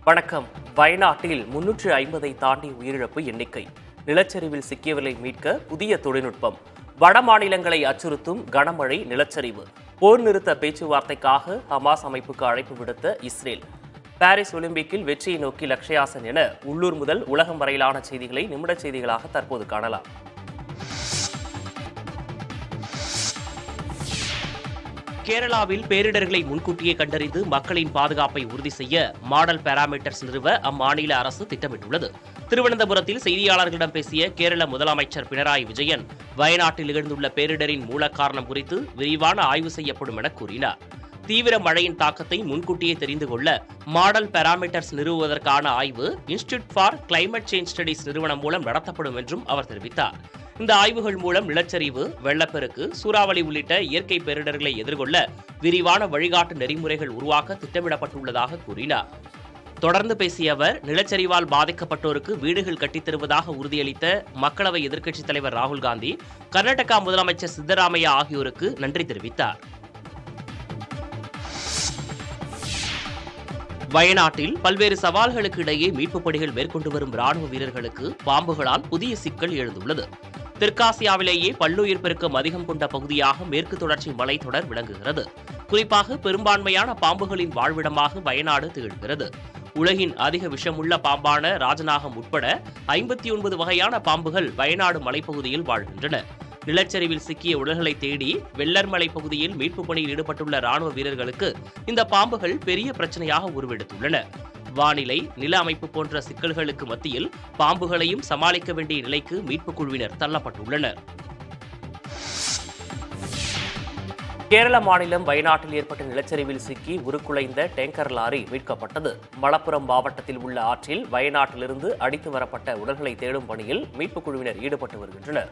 வணக்கம். வயநாட்டில் 350 தாண்டி உயிரிழப்பு எண்ணிக்கை. நிலச்சரிவில் சிக்கியவர்களை மீட்க புதிய தொழில்நுட்பம். வட மாநிலங்களை அச்சுறுத்தும் கனமழை, நிலச்சரிவு. போர் நிறுத்த பேச்சுவார்த்தைக்காக ஹமாஸ் அமைப்புக்கு அழைப்பு விடுத்த இஸ்ரேல். பாரிஸ் ஒலிம்பிக்கில் வெற்றியை நோக்கி லக்ஷ்யா சென் என உள்ளூர் முதல் உலகம் வரையிலான செய்திகளை நிமிட செய்திகளாக தற்போது காணலாம். கேரளாவில் பேரிடர்களை முன்கூட்டியே கண்டறிந்து மக்களின் பாதுகாப்பை உறுதி செய்ய மாடல் பாராமீட்டர்ஸ் நிறுவ அம்மாநில அரசு திட்டமிட்டுள்ளது. திருவனந்தபுரத்தில் செய்தியாளர்களிடம் பேசிய கேரள முதலமைச்சர் பினராயி விஜயன், வயநாட்டில் நிகழ்ந்துள்ள பேரிடரின் மூல காரணம் குறித்து விரிவான ஆய்வு செய்யப்படும் என கூறினார். தீவிர மழையின் தாக்கத்தை முன்கூட்டியே தெரிந்து கொள்ள மாடல் பாராமீட்டர்ஸ் நிறுவுவதற்கான ஆய்வு institute for climate change studies நிறுவனம் மூலம் நடத்தப்படும் என்றும் அவர் தெரிவித்தார். இந்த ஆய்வுகள் மூலம் நிலச்சரிவு, வெள்ளப்பெருக்கு, சூறாவளி உள்ளிட்ட இயற்கை பேரிடர்களை எதிர்கொள்ள விரிவான வழிகாட்டு நெறிமுறைகள் உருவாக்க திட்டமிடப்பட்டுள்ளதாக கூறினார். தொடர்ந்து பேசிய அவர், நிலச்சரிவால் பாதிக்கப்பட்டோருக்கு வீடுகள் கட்டித்தருவதாக உறுதியளித்த மக்களவை எதிர்க்கட்சித் தலைவர் ராகுல் காந்தி, கர்நாடகா முதலமைச்சர் சித்தராமையா ஆகியோருக்கு நன்றி தெரிவித்தார். வயநாட்டில் பல்வேறு சவால்களுக்கு இடையே மீட்புப் பணிகள் மேற்கொண்டு வரும் ராணுவ வீரர்களுக்கு பாம்புகளால் புதிய சிக்கல் எழுந்துள்ளது. தெற்காசியாவிலேயே பல்லுயிர் பெருக்கம் அதிகம் கொண்ட பகுதியாக மேற்கு தொடர்ச்சி மலைத்தொடர் விளங்குகிறது. குறிப்பாக பெரும்பான்மையான பாம்புகளின் வாழ்விடமாக வயநாடு திகழ்கிறது. உலகின் அதிக விஷமுள்ள பாம்பான ராஜநாகம் உட்பட 59 வகையான பாம்புகள் வயநாடு மலைப்பகுதியில் வாழ்கின்றன. நிலச்சரிவில் சிக்கிய உடல்களை தேடி வெள்ளர்மலை பகுதியில் மீட்புப் பணியில் ஈடுபட்டுள்ள ராணுவ வீரர்களுக்கு இந்த பாம்புகள் பெரிய பிரச்சனையாக உருவெடுத்துள்ளன. வானிலை, நில அமைப்பு போன்ற சிக்கல்களுக்கு மத்தியில் பாம்புகளையும் சமாளிக்க வேண்டிய நிலைக்கு மீட்புக் குழுவினர் தள்ளப்பட்டுள்ளனர். கேரள மாநிலம் வயநாட்டில் ஏற்பட்ட நிலச்சரிவில் சிக்கி உருக்குலைந்த டேங்கர் லாரி மீட்கப்பட்டது. மலப்புரம் மாவட்டத்தில் உள்ள ஆற்றில் வயநாட்டிலிருந்து அடித்து வரப்பட்ட உடல்களை தேடும் பணியில் மீட்புக் குழுவினர் ஈடுபட்டு வருகின்றனர்.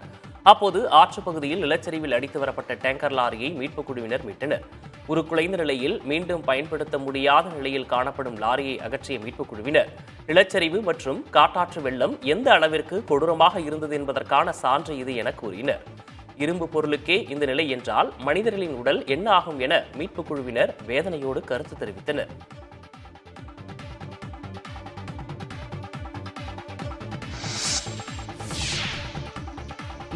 அப்போது ஆற்று பகுதியில் நிலச்சரிவில் அடித்து வரப்பட்ட டேங்கர் லாரியை மீட்புக் குழுவினர் மீட்டனர். உருக்குலைந்த நிலையில் மீண்டும் பயன்படுத்த முடியாத நிலையில் காணப்படும் லாரியை அகற்றிய மீட்புக் குழுவினர் நிலச்சரிவு மற்றும் காட்டாற்று வெள்ளம் எந்த அளவிற்கு கொடூரமாக இருந்தது என்பதற்கான சான்று இது என கூறினர். இரும்பு பொருளுக்கே இந்த நிலை என்றால் மனிதர்களின் உடல் என்ன ஆகும் என மீட்புக் குழுவினர் வேதனையோடு கருத்து தெரிவித்தனர்.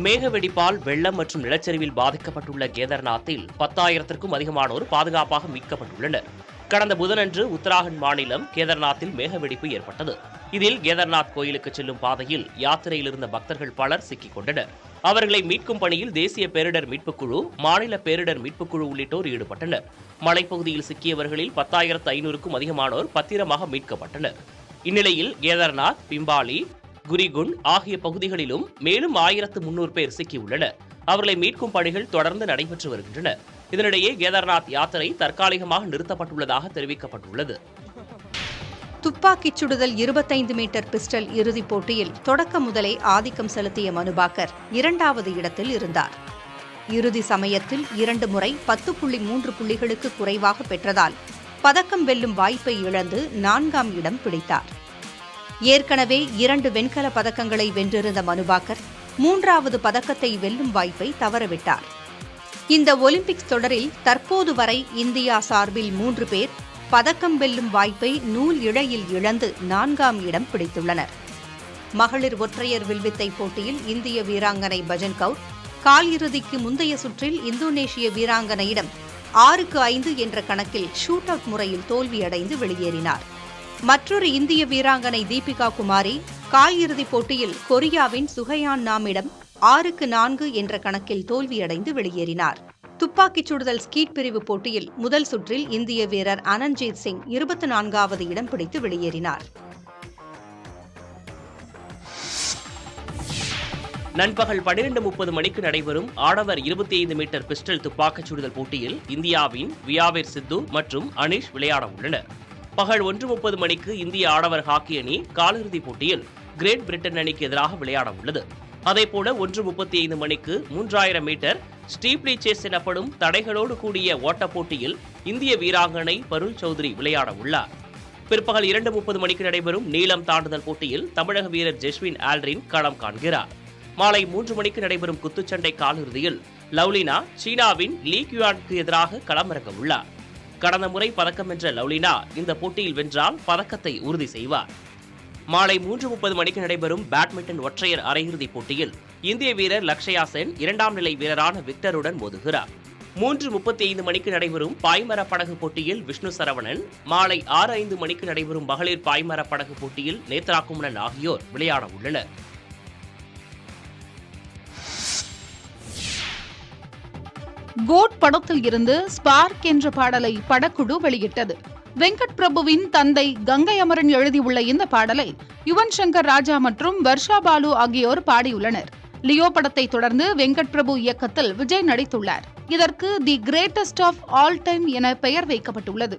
மேகவெடிப்பால் வெள்ளம் மற்றும் நிலச்சரிவில் பாதிக்கப்பட்டுள்ள கேதார்நாத்தில் 10,000க்கும் அதிகமானோர் பாதுகாப்பாக மீட்கப்பட்டுள்ளனர். கடந்த புதனன்று உத்தராகண்ட் மாநிலம் கேதார்நாத்தில் மேகவெடிப்பு ஏற்பட்டது. இதில் கேதார்நாத் கோயிலுக்கு செல்லும் பாதையில் யாத்திரையில் இருந்த பக்தர்கள் பலர் சிக்கிக் கொண்டனர். அவர்களை மீட்கும் பணியில் தேசிய பேரிடர் மீட்புக் குழு, மாநில பேரிடர் மீட்புக் குழு உள்ளிட்டோர் ஈடுபட்டனர். மலைப்பகுதியில் சிக்கியவர்களில் 10,500க்கும் அதிகமானோர் பத்திரமாக மீட்கப்பட்டனர். இந்நிலையில் கேதார்நாத், பிம்பாலி, குரிகுண்ட் ஆகிய பகுதிகளிலும் மேலும் 1,300 பேர் சிக்கியுள்ளனர். அவர்களை மீட்கும் பணிகள் தொடர்ந்து நடைபெற்று வருகின்றன. இதனிடையே கேதார்நாத் யாத்திரை தற்காலிகமாக நிறுத்தப்பட்டுள்ளதாக தெரிவிக்கப்பட்டுள்ளது. துப்பாக்கிச் சுடுதல் 25 மீட்டர் பிஸ்டல் இறுதிப் போட்டியில் தொடக்க முதலே ஆதிக்கம் செலுத்திய மனுபாக்கர் 2வது இடத்தில் இருந்தார். இறுதி சமயத்தில் 2 முறை 10.3 புள்ளிகளுக்கு குறைவாக பெற்றதால் பதக்கம் வெல்லும் வாய்ப்பை இழந்து 4ஆம் இடம் பிடித்தார். ஏற்கனவே 2 வெண்கல பதக்கங்களை வென்றிருந்த மனுபாக்கர் 3வது பதக்கத்தை வெல்லும் வாய்ப்பை தவறவிட்டார். இந்த ஒலிம்பிக்ஸ் தொடரில் தற்போது வரை இந்தியா சார்பில் 3 பேர் பதக்கம் வெல்லும் வாய்ப்பை நூல் இழையில் இழந்து 4ஆம் இடம் பிடித்துள்ளனர். மகளிர் ஒற்றையர் வில்வித்தை போட்டியில் இந்திய வீராங்கனை பஜன் கவுர் கால் இறுதிக்கு முந்தைய சுற்றில் இந்தோனேஷிய வீராங்கனையிடம் 6-5 என்ற கணக்கில் ஷூட் அவுட் முறையில் தோல்வியடைந்து வெளியேறினார். மற்றொரு இந்திய வீராங்கனை தீபிகா குமாரி கால் இறுதிப் போட்டியில் கொரியாவின் சுஹயான் நாமிடம் 6-4 என்ற கணக்கில் தோல்வியடைந்து வெளியேறினார். துப்பாக்கிச் சுடுதல் ஸ்கீட் பிரிவு போட்டியில் முதல் சுற்றில் இந்திய வீரர் அனன்ஜீத் சிங் 24வது இடம் பிடித்து வெளியேறினார். நண்பகல் 12:30 மணிக்கு நடைபெறும் ஆடவர் 25 மீட்டர் பிஸ்டல் துப்பாக்கிச் சுடுதல் போட்டியில் இந்தியாவின் வியாவேர் சித்து மற்றும் அனிஷ் விளையாட உள்ளனர். பகல் 1:30 மணிக்கு இந்திய ஆடவர் ஹாக்கி அணி காலிறுதிப் போட்டியில் கிரேட் பிரிட்டன் அணிக்கு எதிராக விளையாட உள்ளது. அதேபோல 1:35 மணிக்கு 3000 மீட்டர் ஸ்டீப்லி சேஸ் எனப்படும் தடைகளோடு கூடிய ஓட்டப் போட்டியில் இந்திய வீராங்கனை பருள் சௌத்ரி விளையாட உள்ளார். பிற்பகல் 2:30 மணிக்கு நடைபெறும் நீளம் தாண்டுதல் போட்டியில் தமிழக வீரர் ஜெஸ்வின் ஆல்ரின் களம் காண்கிறார். மாலை 3 மணிக்கு நடைபெறும் குத்துச்சண்டை காலிறுதியில் லவ்லினா சீனாவின் லீ கியூயானுக்கு எதிராக களமிறங்க உள்ளார். கடந்த முறை பதக்கம் வென்ற லவ்லினா இந்த போட்டியில் வென்றால் பதக்கத்தை உறுதி செய்வார். மாலை 3:30 மணிக்கு நடைபெறும் பேட்மிண்டன் ஒற்றையர் அரையிறுதிப் போட்டியில் இந்திய வீரர் லக்ஷயா சென் 2ஆம் நிலை வீரரான விக்டருடன் மோதுகிறார். 3:35 மணிக்கு நடைபெறும் பாய்மர படகு போட்டியில் விஷ்ணு சரவணன், மாலை 6:05 மணிக்கு நடைபெறும் மகளிர் பாய்மர படகு போட்டியில் நேத்ரா குமரன் ஆகியோர் விளையாட உள்ளனர். கோட் படத்தில் இருந்து ஸ்பார்க் என்ற பாடலை படக்குழு வெளியிட்டது. வெங்கட் பிரபுவின் தந்தை கங்கை அமரன் எழுதியுள்ள இந்த பாடலை யுவன் சங்கர் ராஜா மற்றும் வர்ஷா பாலு ஆகியோர் பாடியுள்ளனர். லியோ படத்தை தொடர்ந்து வெங்கட் பிரபு இயக்கத்தில் விஜய் நடித்துள்ளார். இதற்கு the greatest of all time என பெயர் வைக்கப்பட்டுள்ளது.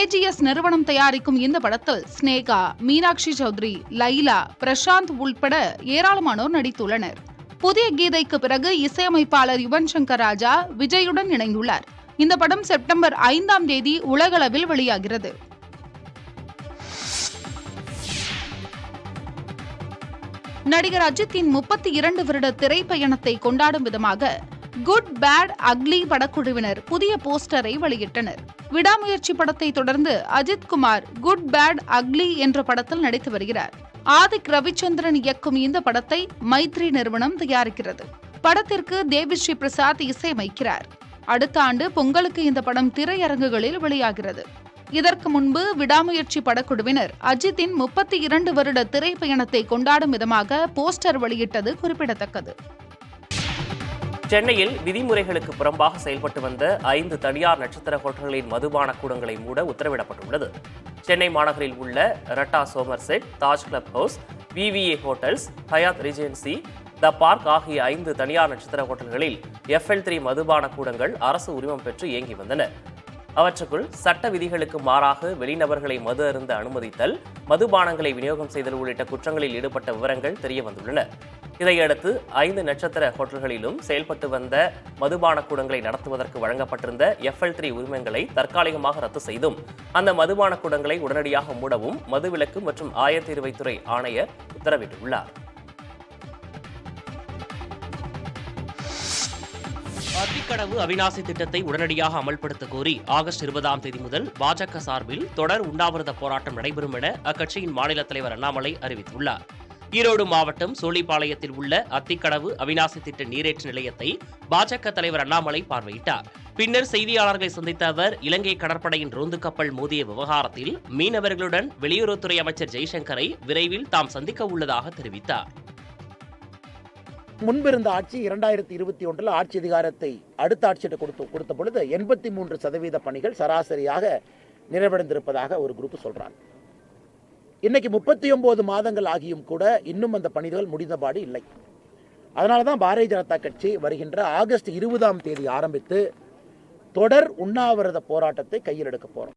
ஏஜிஎஸ் நிறுவனம் தயாரிக்கும் இந்த படத்தில் ஸ்னேகா, மீனாட்சி சௌத்ரி, லைலா, பிரசாந்த் உள்பட ஏராளமானோர் நடித்துள்ளனர். புதிய கீதைக்கு பிறகு இசையமைப்பாளர் யுவன் சங்கர் ராஜா விஜயுடன் இணைந்துள்ளார். இந்த படம் செப்டம்பர் 5ஆம் தேதி உலகளவில் வெளியாகிறது. நடிகர் அஜித்தின் 32 வருட திரைப்பயணத்தை கொண்டாடும் விதமாக குட் பேட் அக்லி படக்குழுவினர் புதிய போஸ்டரை வெளியிட்டனர். விடாமுயற்சி படத்தை தொடர்ந்து Ajith Kumar good bad ugly என்ற படத்தில் நடித்து வருகிறார். ஆதிக் ரவிச்சந்திரன் இயக்கும் இந்த படத்தை மைத்ரி நிறுவனம் தயாரிக்கிறது. படத்திற்கு தேவிஸ்ரீ பிரசாத் இசையமைக்கிறார். அடுத்த ஆண்டு பொங்கலுக்கு இந்த படம் திரையரங்குகளில் வெளியாகிறது. இதற்கு முன்பு விடாமுயற்சி படக்குழுவினர் அஜித்தின் 32 வருட திரைப்பயணத்தை கொண்டாடும் விதமாக போஸ்டர் வெளியிட்டது குறிப்பிடத்தக்கது. சென்னையில் விதிமுறைகளுக்கு புறம்பாக செயல்பட்டு வந்த 5 தனியார் நட்சத்திர ஹோட்டல்களின் மதுபான கூடங்களை மூட உத்தரவிடப்பட்டுள்ளது. சென்னை மாநகரில் உள்ள ரட்டா சோமர்செட், தாஜ் கிளப் ஹவுஸ், விவிஏ hotels, Hyatt regency, the park ஆகிய 5 தனியார் நட்சத்திர ஹோட்டல்களில் FL3 மதுபான கூடங்கள் அரசு உரிமம் பெற்று இயங்கி வந்தன. அவற்றுக்குள் சட்ட விதிகளுக்கு மாறாக வெளிநபர்களை மது அருந்த அனுமதித்தல், மதுபானங்களை விநியோகம் செய்தல் உள்ளிட்ட குற்றங்களில் ஈடுபட்ட விவரங்கள் தெரியவந்துள்ளன. இதையடுத்து 5 நட்சத்திர ஹோட்டல்களிலும் செயல்பட்டு வந்த மதுபான கூடங்களை நடத்துவதற்கு வழங்கப்பட்டிருந்த FL3 உரிமங்களை தற்காலிகமாக ரத்து செய்தும் அந்த மதுபான கூடங்களை உடனடியாக மூடவும் மதுவிலக்கு மற்றும் ஆயத்தீர்வைத்துறை ஆணையர் உத்தரவிட்டுள்ளார். அத்திக்கடவு அவிநாசி திட்டத்தை உடனடியாக அமல்படுத்த கோரி ஆகஸ்ட் 20ஆம் தேதி முதல் பாஜக சார்பில் தொடர் உண்ணாவிரத போராட்டம் நடைபெறும் என அக்கட்சியின் மாநில தலைவர் அண்ணாமலை அறிவித்துள்ளார். ஈரோடு மாவட்டம் சோழிப்பாளையத்தில் உள்ள அத்திக்கடவு அவிநாசி திட்ட நீரேற்று நிலையத்தை பாஜக தலைவர் அண்ணாமலை பார்வையிட்டார். பின்னர் செய்தியாளர்களை சந்தித்த அவர் இலங்கை கடற்படையின் ரோந்து கப்பல் மோதிய விவகாரத்தில் மீனவர்களுடன் வெளியுறவுத்துறை அமைச்சர் ஜெய்சங்கரை விரைவில் தாம் சந்திக்க உள்ளதாக தெரிவித்தார். முன்பிருந்த ஆட்சி 2021 ஆட்சி அதிகாரத்தை அடுத்த ஆட்சியிட்ட கொடுத்த பொழுது 83% பணிகள் சராசரியாக நிறைவடைந்திருப்பதாக ஒரு குரூப் சொல்றாங்க. இன்னைக்கு 39 மாதங்கள் ஆகியும் கூட இன்னும் அந்த பணிகள் முடிந்தபாடு இல்லை. அதனால தான் பாரதிய ஜனதா கட்சி வருகின்ற ஆகஸ்ட் 20ஆம் தேதி ஆரம்பித்து தொடர் உண்ணாவிரத போராட்டத்தை கையில் எடுக்க போறோம்.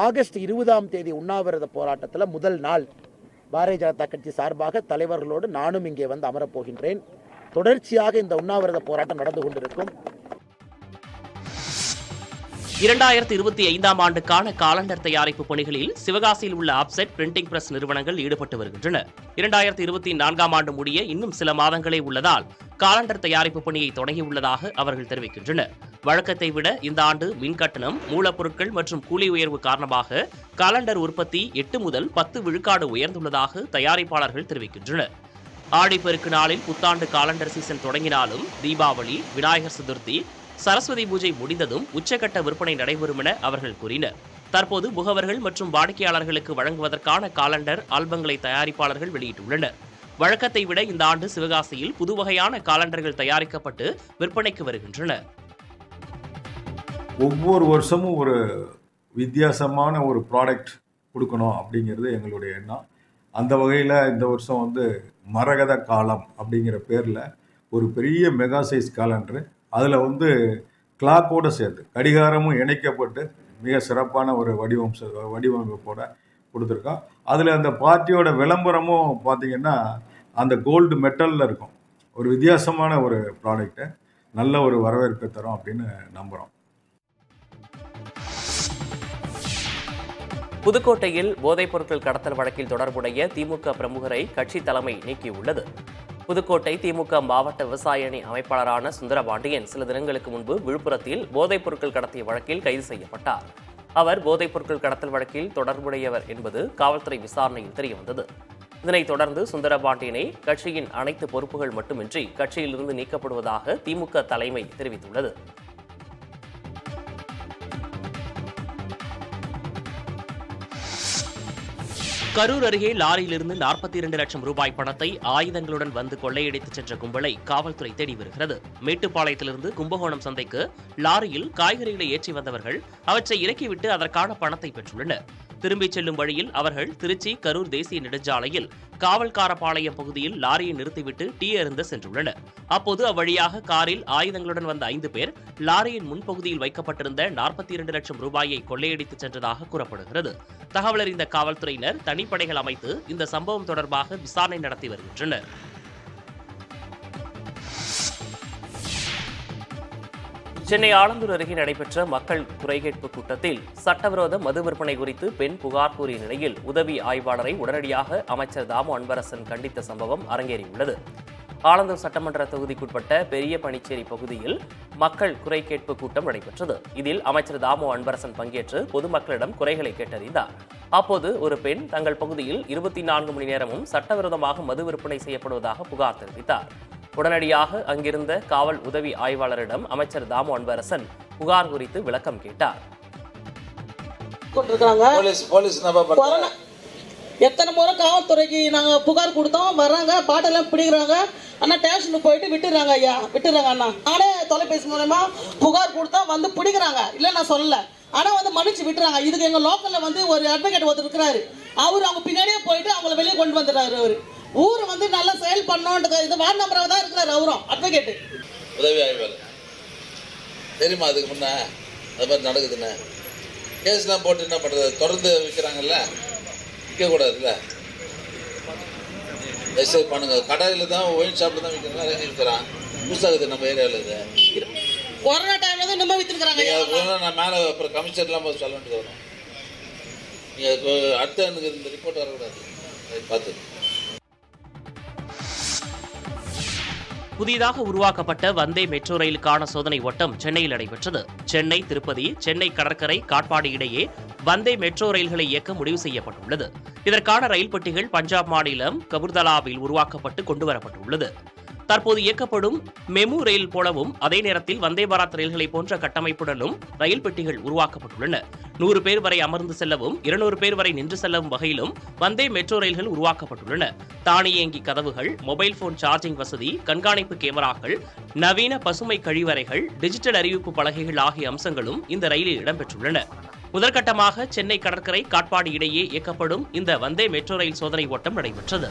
ஆகஸ்ட் 20ஆம் தேதி உண்ணாவிரத போராட்டத்தில் முதல் நாள் பாரதிய ஜனதா கட்சி சார்பாக தலைவர்களோடு நானும் இங்கே வந்து அமரப்போகின்றேன். தொடர்ச்சியாக இந்த உண்ணாவிரத போராட்டம் நடந்து கொண்டிருக்கும். 2025ஆம் ஆண்டுக்கான காலண்டர் தயாரிப்பு பணிகளில் சிவகாசியில் உள்ள ஆப்செட் பிரிண்டிங் பிரஸ் நிறுவனங்கள் ஈடுபட்டு வருகின்றன. 2024ஆம் ஆண்டு முடிய இன்னும் சில மாதங்களே உள்ளதால் காலண்டர் தயாரிப்பு பணியை தொடங்கியுள்ளதாக அவர்கள் தெரிவிக்கின்றனர். வழக்கத்தை விட இந்த ஆண்டு மின் கட்டணம், மூலப்பொருட்கள் மற்றும் கூலி உயர்வு காரணமாக காலண்டர் உற்பத்தி 8 முதல் 10 விழுக்காடு உயர்ந்துள்ளதாக தயாரிப்பாளர்கள் தெரிவிக்கின்றனர். ஆடிப்பெருக்கு நாளில் புத்தாண்டு காலண்டர் சீசன் தொடங்கினாலும் தீபாவளி, விநாயகர் சதுர்த்தி, சரஸ்வதி பூஜை முடிந்ததும் உச்சகட்ட விற்பனை நடைபெறும் என அவர்கள் கூறினர். தற்போது முகவர்கள் மற்றும் வாடிக்கையாளர்களுக்கு வழங்குவதற்கான காலண்டர் ஆல்பங்களை தயாரிப்பாளர்கள் வெளியிட்டுள்ளனர். வழக்கத்தை விட இந்த ஆண்டு சிவகாசியில் புதுவகையான காலண்டர்கள் தயாரிக்கப்பட்டு விற்பனைக்கு வருகின்றன. ஒவ்வொரு வருஷமும் ஒரு வித்தியாசமான ஒரு ப்ராடக்ட் கொடுக்கணும் அப்படிங்கிறது எங்களுடைய எண்ணம். அந்த வகையில் இந்த வருஷம் மரகத காலம் அப்படிங்கிற பேரில் ஒரு பெரிய மெகா சைஸ் காலண்டரு, அதில் கிளாக்கோடு சேர்த்து கடிகாரமும் இணைக்கப்பட்டு மிக சிறப்பான ஒரு வடிவமைப்போட கொடுத்துருக்கோம். அதில் அந்த பார்ட்டியோட விளம்பரமும் பார்த்திங்கன்னா அந்த கோல்டு மெட்டலில் இருக்கும். ஒரு வித்தியாசமான ஒரு ப்ராடக்ட்டு, நல்ல ஒரு வரவேற்பை தரும் அப்படின்னு நம்புகிறோம். புதுக்கோட்டையில் போதைப் பொருட்கள் கடத்தல் வழக்கில் தொடர்புடைய திமுக பிரமுகரை கட்சி தலைமை நீக்கியுள்ளது. புதுக்கோட்டை திமுக மாவட்ட விவசாய அணி அமைப்பாளரான சுந்தரபாண்டியன் சில தினங்களுக்கு முன்பு விழுப்புரத்தில் போதைப் பொருட்கள் கடத்திய வழக்கில் கைது செய்யப்பட்டார். அவர் போதைப் பொருட்கள் கடத்தல் வழக்கில் தொடர்புடையவர் என்பது காவல்துறை விசாரணையில் தெரியவந்தது. இதனைத் தொடர்ந்து சுந்தரபாண்டியனை கட்சியின் அனைத்து பொறுப்புகள் மட்டுமின்றி கட்சியிலிருந்து நீக்கப்படுவதாக திமுக தலைமை தெரிவித்துள்ளது. கரூர் அருகே லாரியிலிருந்து 42 லட்சம் ரூபாய் பணத்தை ஆயுதங்களுடன் வந்து கொள்ளையடித்துச் சென்ற கும்பலை காவல்துறை தேடி வருகிறது. மேட்டுப்பாளையத்திலிருந்து கும்பகோணம் சந்தைக்கு லாரியில் காய்கறிகளை ஏற்றி வந்தவர்கள் அவற்றை இறக்கிவிட்டு அதற்கான பணத்தை பெற்றுள்ளனர். திரும்பிச் செல்லும் வழியில் அவர்கள் திருச்சி கரூர் தேசிய நெடுஞ்சாலையில் காவல்காரபாளையம் பகுதியில் லாரியை நிறுத்திவிட்டு டீ அருந்த சென்றுள்ளனர். அப்போது அவ்வழியாக காரில் ஆயுதங்களுடன் வந்த 5 பேர் லாரியின் முன்பகுதியில் வைக்கப்பட்டிருந்த 42 லட்சம் ரூபாயை கொள்ளையடித்துச் சென்றதாக கூறப்படுகிறது. தகவல் அறிந்த காவல்துறையினர் தனிப்படைகள் அமைத்து இந்த சம்பவம் தொடர்பாக விசாரணை நடத்தி வருகின்றனர். சென்னை ஆலந்தூர் அருகே நடைபெற்ற மக்கள் குறைகேட்பு கூட்டத்தில் சட்டவிரோத மது விற்பனை குறித்து பெண் புகார் கூறிய நிலையில் உதவி ஆய்வாளரை உடனடியாக அமைச்சர் தாமு அன்பரசன் கண்டித்த சம்பவம் அரங்கேறியுள்ளது. ஆலந்தூர் சட்டமன்ற தொகுதிக்குட்பட்ட பெரிய பணிச்சேரி பகுதியில் மக்கள் குறை கேட்பு கூட்டம் நடைபெற்றது. இதில் அமைச்சர் தாமு அன்பரசன் பங்கேற்று பொதுமக்களிடம் குறைகளை கேட்டறிந்தார். அப்போது ஒரு பெண் தங்கள் பகுதியில் 24 மணி நேரமும் சட்டவிரோதமாக மது விற்பனை செய்யப்படுவதாக புகார் தெரிவித்தார். உடனடியாக அங்கிருந்த காவல் உதவி ஆய்வாளரிடம் அமைச்சர் தாமு அன்பரசன் புகார் குறித்து விளக்கம் கேட்டார். எத்தனை முறை காவல்துறைக்கு நாங்கள் புகார் கொடுத்தோம், வர்றாங்க, பாட்டெல்லாம் பிடிக்கிறாங்க. அண்ணா ஸ்டேஷனுக்கு போயிட்டு விட்டுறாங்க ஐயா, விட்டுறாங்க அண்ணா. நானே தொலைபேசி மூலமா புகார் கொடுத்தா வந்து பிடிக்கிறாங்க, இல்லை நான் சொல்லல, ஆனால் வந்து மன்னிச்சு விட்டுறாங்க. இதுக்கு எங்கள் லோக்கலில் வந்து ஒரு அட்வொகேட் ஒருத்தர் இருக்கிறாரு, அவர் அவங்க பின்னாடியே போயிட்டு அவங்கள வெளியே கொண்டு வந்துடுறாரு. அவர் ஊர் வந்து நல்லா செயல் பண்ணோன்றது இது வார்டு நம்பராக தான் இருக்கிறாரு அவரும் அட்வொகேட்டு. உதவி ஆய்வாளர் தெரியுமா? அதுக்கு முன்னே அது மாதிரி நடக்குதுன்னு கேஸ்லாம் போட்டு என்ன பண்ணுறது? தொடர்ந்து விற்கிறாங்கல்ல, விற்கக்கூடாதுல்ல. எஸ்ஐ பண்ணுங்க. கடையில் தான் ஒயின் ஷாப்பில் தான் விற்கிறாங்க, அரேஞ்சி விற்கிறான். புதுசாகுது நம்ம ஏரியாவில். இது கொரோனா டைம்ல தான் இன்னும் விற்றுருக்காங்க. நான் மேலே அப்புறம் கமிஷன்லாம் போய் சொல்ல வேண்டியது வரும். நீங்கள் அடுத்த எனக்கு இந்த ரிப்போர்ட் வரக்கூடாது, அதை பார்த்து. புதிதாக உருவாக்கப்பட்ட வந்தே மெட்ரோ ரயிலுக்கான சோதனை ஓட்டம் சென்னையில் நடைபெற்றது. சென்னை திருப்பதி, சென்னை கடற்கரை, காட்பாடி இடையே வந்தே மெட்ரோ ரயில்களை இயக்க முடிவு செய்யப்பட்டுள்ளது. இதற்கான ரயில் பெட்டிகள் பஞ்சாப் மாநிலம் கபூர்தலாவில் உருவாக்கப்பட்டு கொண்டுவரப்பட்டுள்ளது. தற்போது இயக்கப்படும் மெமு ரயில் போலவும் அதே நேரத்தில் வந்தே பாரத் ரயில்களை போன்ற கட்டமைப்புடனும் ரயில் பெட்டிகள் உருவாக்கப்பட்டுள்ளன. 100 பேர் வரை அமர்ந்து செல்லவும் 200 பேர் வரை நின்று செல்லவும் வகையிலும் வந்தே மெட்ரோ ரயில்கள் உருவாக்கப்பட்டுள்ளன. தானியங்கி கதவுகள், மொபைல் போன் சார்ஜிங் வசதி, கண்காணிப்பு கேமராக்கள், நவீன பசுமை கழிவறைகள், டிஜிட்டல் அறிவிப்பு பலகைகள் ஆகிய அம்சங்களும் இந்த ரயிலில் இடம்பெற்றுள்ளன. முதற்கட்டமாக சென்னை கடற்கரை, காட்பாடி இடையே இயக்கப்படும் இந்த வந்தே மெட்ரோ ரயில் சோதனை ஓட்டம் நடைபெற்றது.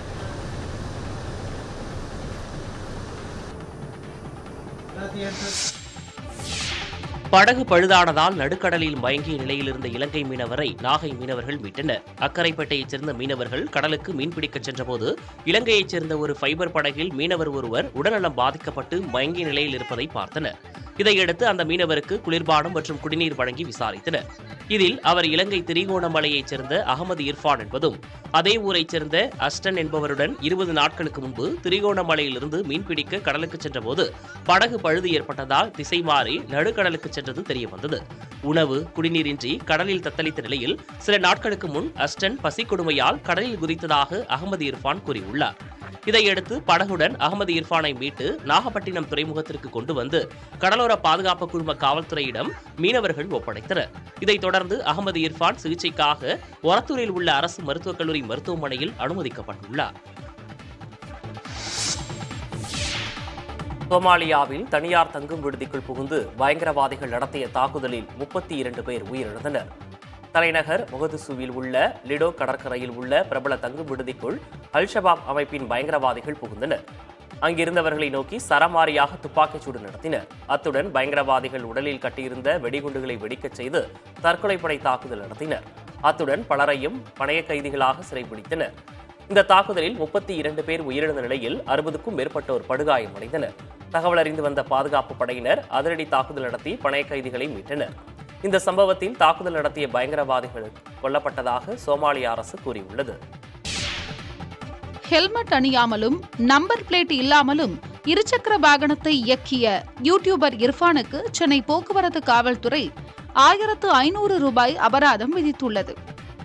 படகு பழுதானதால் நடுக்கடலில் மயங்கிய நிலையில் இருந்த இலங்கை மீனவரை நாகை மீனவர்கள் மீட்டனர். அக்கரைப்பேட்டையைச் சேர்ந்த மீனவர்கள் கடலுக்கு மீன்பிடிக்கச் சென்றபோது இலங்கையைச் சேர்ந்த ஒரு ஃபைபர் படகில் மீனவர் ஒருவர் உடல்நலம் பாதிக்கப்பட்டு மயங்கிய நிலையில் இருப்பதை பார்த்தனர். இதையடுத்து அந்த மீனவருக்கு குளிர்பானம் மற்றும் குடிநீர் வழங்கி விசாரித்தனர். இதில் அவர் இலங்கை திரிகோணமலையைச் சேர்ந்த அகமது இர்ஃபான் என்பதும் அதே ஊரைச் சேர்ந்த அஸ்டன் என்பவருடன் 20 நாட்களுக்கு முன்பு திரிகோணமலையிலிருந்து மீன்பிடிக்க கடலுக்கு சென்றபோது படகு பழுது ஏற்பட்டதால் திசை மாறி நடுக்கடலுக்கு சென்றது தெரியவந்தது. உணவு, குடிநீரின்றி கடலில் தத்தளித்த நிலையில் சில நாட்களுக்கு முன் அஸ்டன் பசி கொடுமையால் கடலில் குதித்ததாக அகமது இர்ஃபான் கூறியுள்ளார். இதையடுத்து படகுடன் அகமது இர்ஃபானை மீட்டு நாகப்பட்டினம் துறைமுகத்திற்கு கொண்டு வந்து கடலோர பாதுகாப்பு குழும காவல்துறையிடம் மீனவர்கள் ஒப்படைத்தனர். இதைத் தொடர்ந்து அகமது இர்ஃபான் சிகிச்சைக்காக ஒரத்தூரில் உள்ள அரசு மருத்துவக் கல்லூரி மருத்துவமனையில் அனுமதிக்கப்பட்டுள்ளார். சோமாலியாவில் தனியார் தங்கும் விடுதிக்குள் புகுந்து பயங்கரவாதிகள் நடத்திய தாக்குதலில் 32 பேர் உயிரிழந்தனர். தலைநகர் மொகதுசுவில் உள்ள லிடோ கடற்கரையில் உள்ள பிரபல தங்கும் விடுதிக்குள் அல்-ஷபாப் அமைப்பின் பயங்கரவாதிகள் புகுந்தனர். அங்கிருந்தவர்களை நோக்கி சரமாரியாக துப்பாக்கிச்சூடு நடத்தினர். அத்துடன் பயங்கரவாதிகள் உடலில் கட்டியிருந்த வெடிகுண்டுகளை வெடிக்கச் செய்து தற்கொலைப்படை தாக்குதல் நடத்தினர். அத்துடன் பலரையும் பணைய கைதிகளாக சிறைபிடித்தனர். இந்த தாக்குதலில் 32 பேர் உயிரிழந்த நிலையில் 60க்கும் மேற்பட்டோர் படுகாயமடைந்தனர். தகவல் அறிந்து வந்த பாதுகாப்பு படையினர் அதிரடி தாக்குதல் நடத்தி பணைய கைதிகளை மீட்டனர். இந்த சம்பவத்தில் தாக்குதல் நடத்திய பயங்கரவாதிகள் கொல்லப்பட்டதாக சோமாலிய அரசு கூறியுள்ளது. ஹெல்மெட் அணியாமலும் நம்பர் பிளேட் இல்லாமலும் இருசக்கர வாகனத்தை இயக்கிய யூடியூபர் இர்ஃபானுக்கு சென்னை போக்குவரத்து காவல்துறை 1500 ரூபாய் அபராதம் விதித்துள்ளது.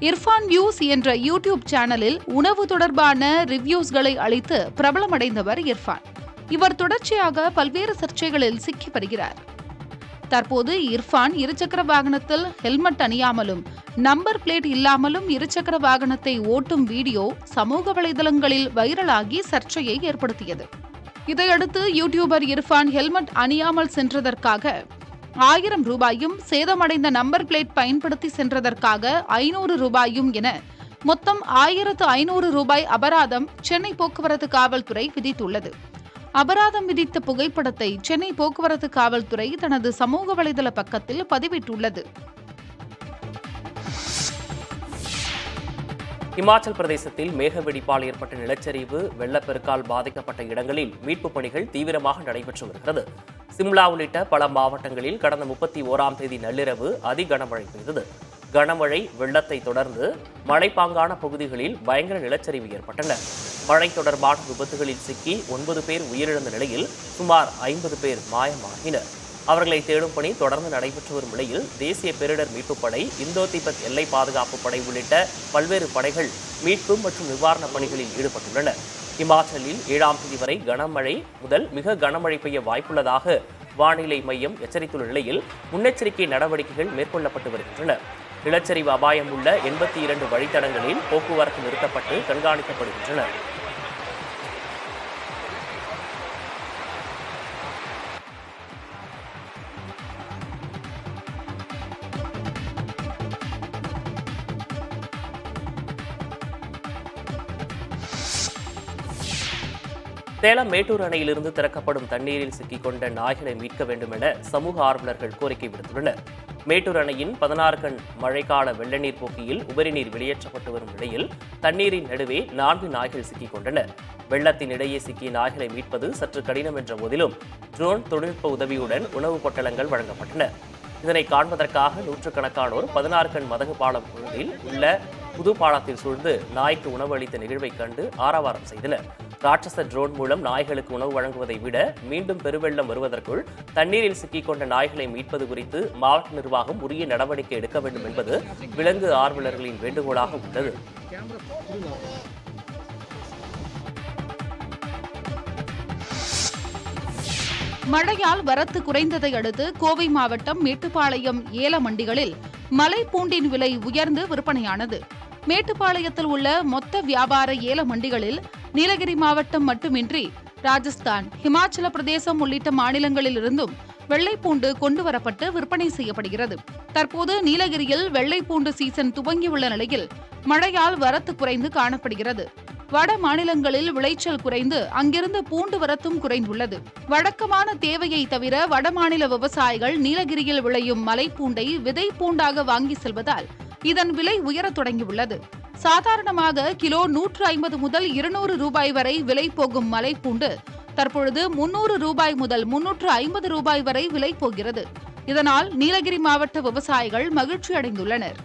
இர்ஃபான் வியூஸ் என்ற யூடியூப் சேனலில் உணவு தொடர்பான ரிவ்யூஸ்களை அளித்து பிரபலமடைந்தவர் இர்ஃபான். இவர் தொடர்ச்சியாக பல்வேறு சர்ச்சைகளில் சிக்கி வருகிறார். தற்போது இர்ஃபான் இருசக்கர வாகனத்தில் ஹெல்மெட் அணியாமலும் நம்பர் பிளேட் இல்லாமலும் இருசக்கர வாகனத்தை ஓட்டும் வீடியோ சமூக வலைதளங்களில் வைரலாகி சர்ச்சையை ஏற்படுத்தியது. இதையடுத்து யூடியூபர் இர்ஃபான் ஹெல்மெட் அணியாமல் சென்றதற்காக 1000 ரூபாயும், சேதமடைந்த நம்பர் பிளேட் பயன்படுத்தி சென்றதற்காக 500 ரூபாயும் என மொத்தம் 1500 ரூபாய் அபராதம் சென்னை போக்குவரத்து காவல்துறை விதித்துள்ளது. அபராதம் விதித்த புகைப்படத்தை சென்னை போக்குவரத்து காவல்துறை தனது சமூக வலைதள பக்கத்தில் பதிவிட்டுள்ளது. இமாச்சல் பிரதேசத்தில் மேக வெடிப்பால் ஏற்பட்ட நிலச்சரிவு, வெள்ளப்பெருக்கால் பாதிக்கப்பட்ட இடங்களில் மீட்புப் பணிகள் தீவிரமாக நடைபெற்று வருகிறது. சிம்லா உள்ளிட்ட பல மாவட்டங்களில் கடந்த 31ஆம் தேதி நள்ளிரவு அதிகனமழை பெய்தது. கனமழை வெள்ளத்தை தொடர்ந்து மலைப்பாங்கான பகுதிகளில் பயங்கர நிலச்சரிவு ஏற்பட்டன. மழை தொடர்பான விபத்துகளில் சிக்கி 9 பேர் உயிரிழந்த நிலையில் சுமார் 50 பேர் மாயமாகினர். அவர்களை தேடும் பணி தொடர்ந்து நடைபெற்று வரும் நிலையில் தேசிய பேரிடர் மீட்புப் படை, இந்தோ திபெத் எல்லை பாதுகாப்பு படை உள்ளிட்ட பல்வேறு படைகள் மீட்பு மற்றும் நிவாரணப் பணிகளில் ஈடுபட்டுள்ளன. இமாச்சலில் 7ஆம் தேதி வரை கனமழை முதல் மிக கனமழை பெய்ய வாய்ப்புள்ளதாக வானிலை மையம் எச்சரித்துள்ள நிலையில் முன்னெச்சரிக்கை நடவடிக்கைகள் மேற்கொள்ளப்பட்டு வருகின்றன. நிலச்சரிவு அபாயம் உள்ள 82 வழித்தடங்களில் போக்குவரத்து நிறுத்தப்பட்டு கண்காணிக்கப்படுகின்றன. சேலம் மேட்டூர் அணையிலிருந்து திறக்கப்படும் தண்ணீரில் சிக்கிக்கொண்ட நாய்களை மீட்க வேண்டும் என சமூக ஆர்வலர்கள் கோரிக்கை விடுத்துள்ளனர். மேட்டூர் அணையின் 16 கண் மழைக்கால வெள்ள நீர் போக்கியில் உபரிநீர் வெளியேற்றப்பட்டு வரும் நிலையில் தண்ணீரின் நடுவே 4 நாய்கள் சிக்கிக் கொண்டன. வெள்ளத்தின் இடையே சிக்கிய நாய்களை மீட்பது சற்று கடினம் என்ற போதிலும் ட்ரோன் தொழில்நுட்ப உதவியுடன் உணவுப் பொட்டலங்கள் வழங்கப்பட்டன. இதனை காண்பதற்காக நூற்றுக்கணக்கானோர் 16 கண் மதகு பாலம் பகுதியில் உள்ள புது பாலத்தில் சூழ்ந்து நாய்க்கு உணவு அளித்த நிகழ்வை கண்டு ஆரவாரம் செய்தனர். ராட்சச ட்ரோன் மூலம் நாய்களுக்கு உணவு வழங்குவதை விட மீண்டும் பெருவெள்ளம் வருவதற்குள் தண்ணீரில் சிக்கிக்கொண்ட நாய்களை மீட்பது குறித்து மாவட்ட நிர்வாகம் உரிய நடவடிக்கை எடுக்க வேண்டும் என்பது விலங்கு ஆர்வலர்களின் வேண்டுகோளாக உள்ளது. மழையால் வரத்து குறைந்ததை அடுத்து கோவை மாவட்டம் மேட்டுப்பாளையம் ஏல மண்டிகளில் மலைப்பூண்டின் விலை உயர்ந்து விற்பனையானது. மேட்டுப்பாளையத்தில் உள்ள மொத்த வியாபார ஏல மண்டிகளில் நீலகிரி மாவட்டம் மட்டுமின்றி ராஜஸ்தான், ஹிமாச்சல பிரதேசம் உள்ளிட்ட மாநிலங்களிலிருந்தும் வெள்ளைப்பூண்டு கொண்டுவரப்பட்டு விற்பனை செய்யப்படுகிறது. தற்போது நீலகிரியில் வெள்ளைப்பூண்டு சீசன் துவங்கியுள்ள நிலையில் மழையால் வரத்து குறைந்து காணப்படுகிறது. வட மாநிலங்களில் விளைச்சல் குறைந்து அங்கிருந்து பூண்டு வரத்தும் குறைந்துள்ளது. வழக்கமான தேவையை தவிர வடமாநில விவசாயிகள் நீலகிரியில் விளையும் மலைப்பூண்டை விதை பூண்டாக வாங்கி செல்வதால் இதன் விலை உயரத் தொடங்கியுள்ளது. சாதாரணமாக கிலோ 150 முதல் 200 ரூபாய் வரை விலை போகும் மலைப்பூண்டு தற்பொழுது 300 ரூபாய் முதல் 350 ரூபாய் வரை விலை போகிறது. இதனால் நீலகிரி மாவட்ட விவசாயிகள் மகிழ்ச்சி அடைந்துள்ளனர்.